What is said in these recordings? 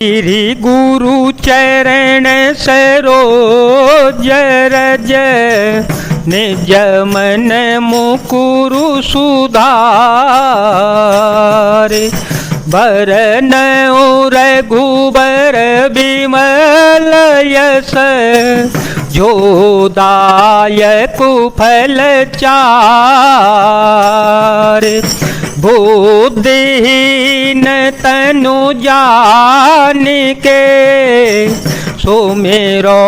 श्री गुरु चरण सरोज रज निज मन मुकुरु सुधारे बरन रघुबर बिमल यस जो दायक फल चारे बुद्धिहीन तनु जान के सुमेरो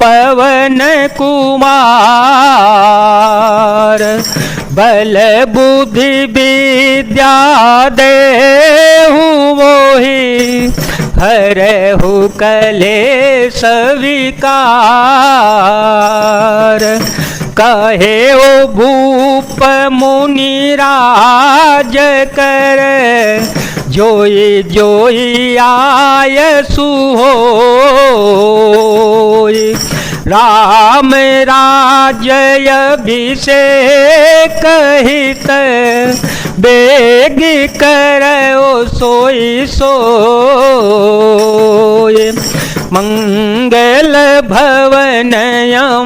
पवन कुमार बल बुद्धि विद्या देहु मोहि हरहु कलेश विकार कहे ओ भूप मुनि राज कर जोई जोई आय सुहोय राम राजय अभिषेक हित बेग करो सोई सोय मंगल भवन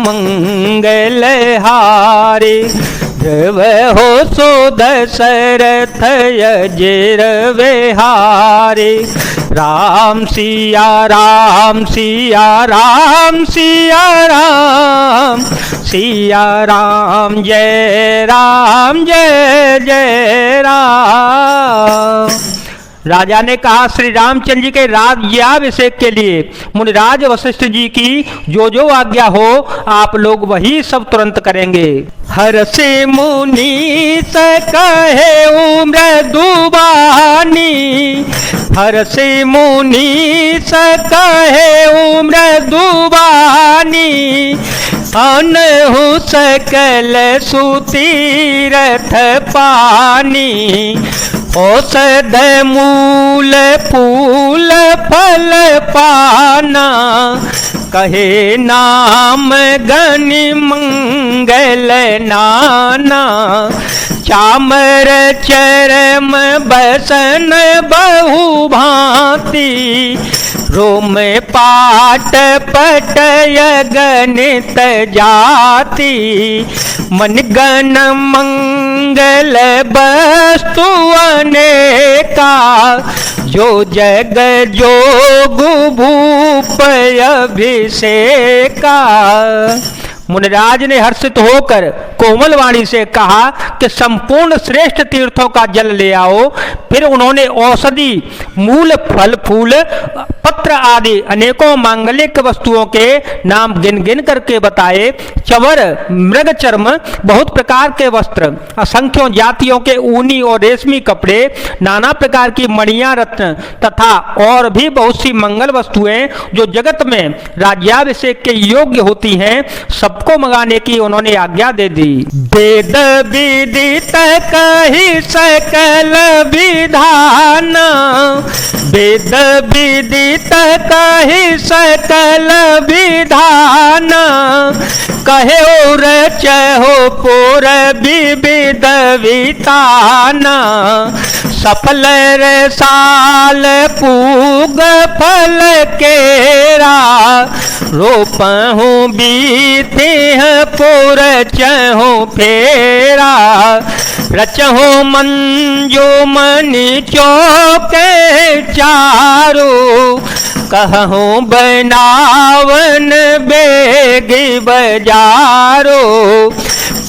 मंगल हारे ध्रुव हो सो दशरथ अजिर विहारे राम सिया राम सिया राम सिया राम सिया राम जय जय राम। राजा ने कहा श्री रामचंद्र जी के राज्याभिषेक के लिए मुनिराज वशिष्ठ जी की जो जो आज्ञा हो आप लोग वही सब तुरंत करेंगे। हर से मुनि कहे मृदुबानी हर से मुनि कहे मृदुबानी अनहु सकल सुतीरथ पानी औषध मूल फूल फल पाना कहे नाम गनि मंगल नाना चामर चरम बसन बहु भांति रोम पाट पटय गणित जाति मन गण मंगल वस्तु अनेका जो जग जोगु भूप अभिषेका। मुनिराज ने हर्षित होकर कोमल वाणी से कहा कि संपूर्ण श्रेष्ठ तीर्थों का जल ले आओ। फिर उन्होंने औषधि मूल फल फूल पत्र आदि अनेकों मांगलिक वस्तुओं के नाम गिन गिन करके बताए। चवर मृग चर्म बहुत प्रकार के वस्त्र असंख्यों जातियों के ऊनी और रेशमी कपड़े नाना प्रकार की मणियां रत्न तथा और भी बहुत सी मंगल वस्तुएं जो जगत में राज्याभिषेक के योग्य होती हैं सबको मंगाने की उन्होंने आज्ञा दे दी। वेद विदित कहि सकल विधान वेद विदित कहि सकल विधान कहे रचहो पुर विविध वितान सफल रसाल पूग फल केरा रोपहूँ बीते पुर चहूँ फेरा रचहूँ मंजो मनि चौके चारो कहूँ बनावन बेगी बजारो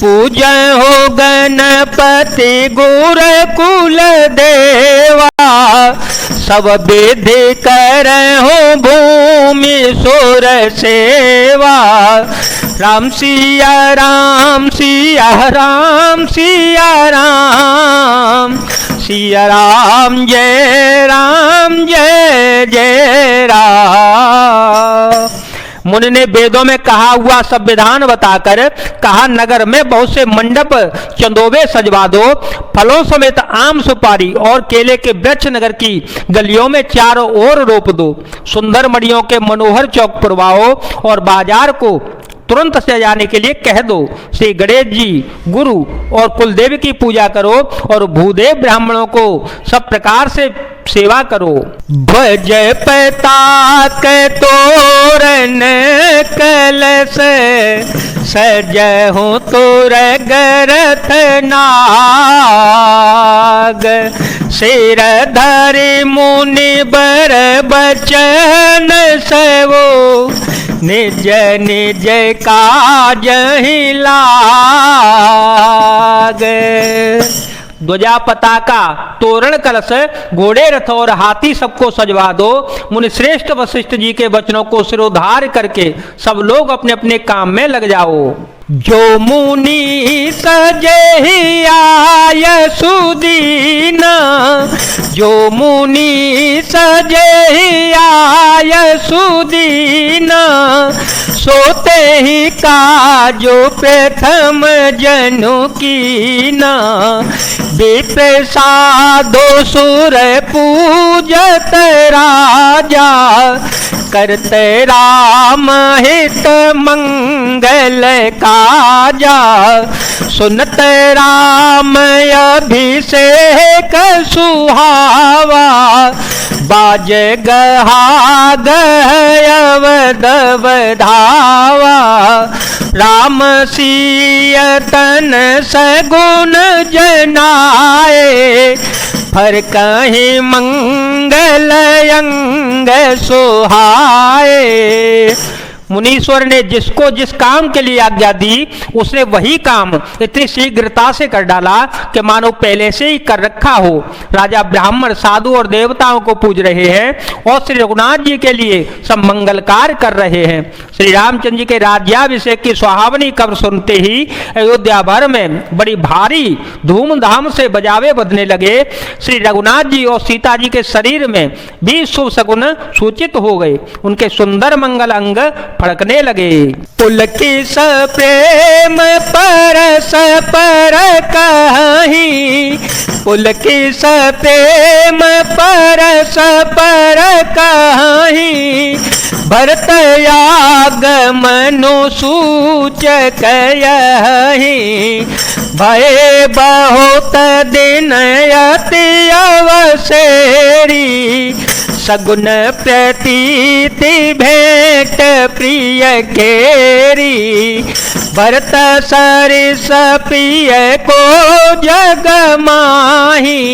पूजहो गणपति गुर कुल देवा सब विधि करहु भूमि सुर सेवा राम सिया राम सिया राम सिया राम सिया राम जय जय राम। मुनि ने वेदों में कहा हुआ सब विधान बताकर कहा नगर में बहुत से मंडप चंदोबे सजवा दो फलों समेत आम सुपारी और केले के वृक्ष नगर की गलियों में चारों ओर रोप दो सुंदर मड़ियों के मनोहर चौक पुरवाओ और बाजार को तुरंत से जाने के लिए कह दो। श्री गणेश जी, गुरु और कुलदेव की पूजा करो और भूदेव ब्राह्मणों को सब प्रकार से सेवा करो। भज पताक तोरण कलश सजहु तुर गरथ नाग, सिर धरि मुनि बर बचन सेवो, निज निज काज ही लाग। ध्वजा, पताका, तोरण, कलश, घोड़े, रथ और हाथी सबको सजवा दो। मुनि श्रेष्ठ वशिष्ठ जी के वचनों को सिरोधार करके सब लोग अपने अपने काम में लग जाओ। जो मुनि सजे आय सुदीन, जो मुनि सजे आय सुदीन, सोते ही काजो प्रथम जनु कीना, विप्रसादो सुर पूजत राजा, करते राम हित मंगल काजा, सुनत राम अभिषेक सुहावा, बाज गहा गयवद धावा, राम सिय तन सगुन जनाए, फर कहीं मंगल अंग सुहाए। मुनीश्वर ने जिसको जिस काम के लिए आज्ञा दी उसने वही काम इतनी शीघ्रता से कर डाला कि मानो पहले से ही कर रखा हो। राजा ब्राह्मण साधु और देवताओं को पूज रहे हैं और श्री रघुनाथ जी के लिए सब मंगल कार्य कर रहे हैं। श्री रामचंद्र जी के राज्याभिषेक की सुहावनी खबर सुनते ही अयोध्या भर में बड़ी भारी धूमधाम से बजावे बजने लगे। श्री रघुनाथ जी और सीता जी के शरीर में भी शुभ शकुन सूचित हो गए। उनके सुंदर मंगल अंग फड़कने लगे। पुलकित प्रेम परस पर कहीं, पुलकित प्रेम परस पर कहीं, भरत आगमनु सूचक यहीं, भय बहुत दिन अति अवसेरी, सगुन प्रतीति भेंट प्रिय केरी, भरत सरिस प्रिय को जग माही,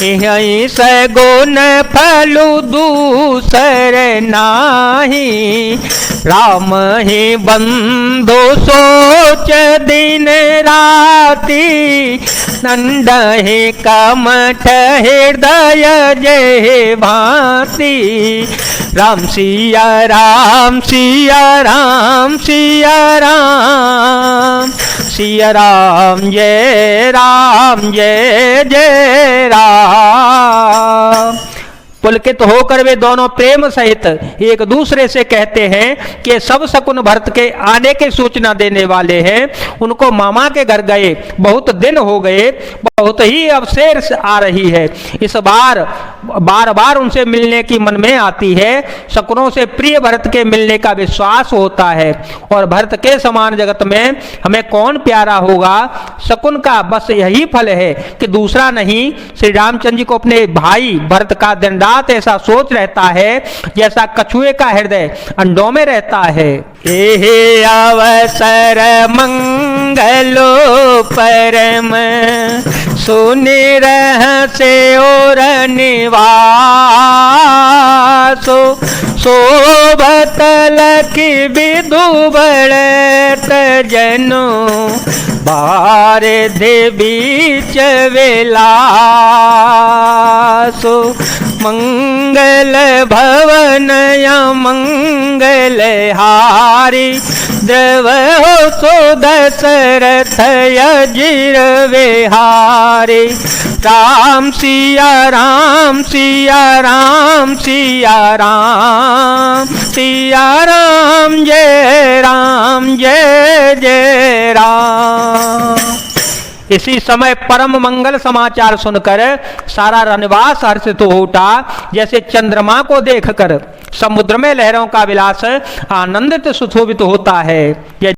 यहीं सगुन फलु दूसर नाही, राम ही बंधु सोच दिन राती, नंद ही कमठ हृदय जय भांति, राम सिया राम सिया राम सिया राम, सिया राम जय जय राम। पुलकित होकर वे दोनों प्रेम सहित एक दूसरे से कहते हैं कि सब शकुन भरत के आने की सूचना देने वाले हैं। उनको मामा के घर गए बहुत दिन हो गए, बहुत ही अवसेर आ रही है। इस बार बार उनसे मिलने की मन में आती है। शकुनों से प्रिय भरत के मिलने का विश्वास होता है और भरत के समान जगत में हमें कौन प्यारा होगा। शकुन का बस यही फल है कि दूसरा नहीं, श्री रामचंद्र जी को अपने भाई भरत का दिन रात ऐसा सोच रहता है जैसा कछुए का हृदय अंडों में रहता है। एहे अवसर मंगलो परम, सुनि रहसे और निवासो, शोभत लखि विधु बढ़त जनो, बारिधि बीच विलासो, मंगल भवन मंगल हारी, द्रव हो सो दशरथ अजिर विहारी, राम सिया राम सिया राम सिया राम, सिया राम जय जय राम। इसी समय परम मंगल समाचार सुनकर सारा रनवास हर्षित हो उठा, जैसे चंद्रमा को देखकर समुद्र में लहरों का विलास आनंदित सुशोभित होता है।